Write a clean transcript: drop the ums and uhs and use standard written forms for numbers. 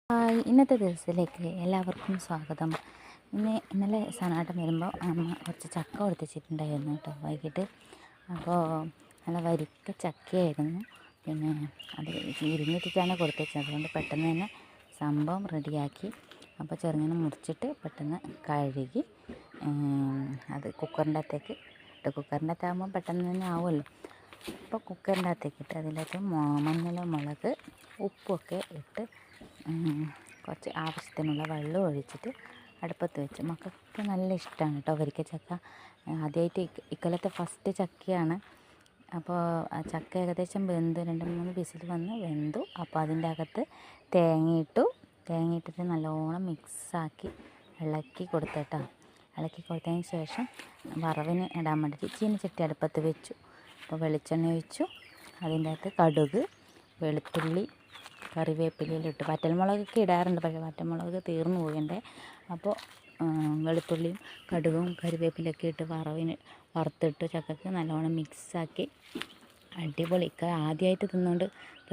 ഇന്നത്തെ ദിവസത്തിലേക്ക് എല്ലാവർക്കും സ്വാഗതം. ഇന്നലെ സനാട്ടം വരുമ്പോൾ അമ്മ കുറച്ച് ചക്ക കൊടുത്തിട്ടുണ്ടായിരുന്നു കേട്ടോ വൈകിട്ട്. അപ്പോൾ നല്ല വരിക്ക ചക്കയായിരുന്നു. പിന്നെ അത് ഇരുന്നിട്ടാണ് കൊടുത്തത്. അതുകൊണ്ട് പെട്ടെന്ന് തന്നെ സംഭവം റെഡിയാക്കി. അപ്പോൾ ചെറുങ്ങനെ മുറിച്ചിട്ട് പെട്ടെന്ന് കഴുകി അത് കുക്കറിൻ്റെ അകത്തേക്ക് ഇട്ട്. കുക്കറിൻ്റെ അകത്താകുമ്പോൾ പെട്ടെന്ന് തന്നെ ആവുമല്ലോ. അപ്പോൾ കുക്കറിൻ്റെ അകത്തേക്ക് ഇട്ട് അതിലേക്ക് മഞ്ഞൾ, മുളക്, ഉപ്പൊക്കെ ഇട്ട് കുറച്ച് ആവശ്യത്തിനുള്ള വെള്ളം ഒഴിച്ചിട്ട് അടുപ്പത്ത് വെച്ച്. മക്കൾക്ക് നല്ല ഇഷ്ടമാണ് കേട്ടോ വരിക്ക ചക്ക. ആദ്യമായിട്ട് ഇക്കൊല്ലത്തെ ഫസ്റ്റ് ചക്കയാണ്. അപ്പോൾ ആ ചക്ക ഏകദേശം വെന്തു, 2-3 വിസിൽ വന്ന് വെന്തു. അപ്പോൾ അതിൻ്റെ അകത്ത് തേങ്ങയിട്ടിട്ട് നല്ലോണം മിക്സാക്കി ഇളക്കി കൊടുത്തേട്ടോ. ഇളക്കി കൊടുത്തതിന് ശേഷം വറവിന് ഇടാൻ വേണ്ടിയിട്ട് ചീനച്ചട്ടി അടുപ്പത്ത് വെച്ചു. അപ്പോൾ വെളിച്ചെണ്ണ ഒഴിച്ചു. അതിൻ്റെ അകത്ത് കടുക്, വെളുത്തുള്ളി, കറിവേപ്പിലയിലിട്ട്. വറ്റൽമുളകൊക്കെ ഇടാറുണ്ട്, പക്ഷേ വറ്റൽമുളക് തീർന്നു പോകണ്ടേ. അപ്പോൾ വെളുത്തുള്ളിയും കടുകും കറിവേപ്പിലൊക്കെ ഇട്ട് വറുത്തിട്ട് ചക്കക്ക് നല്ലോണം മിക്സാക്കി. അടിപൊളി. ആദ്യമായിട്ട് തിന്നുകൊണ്ട്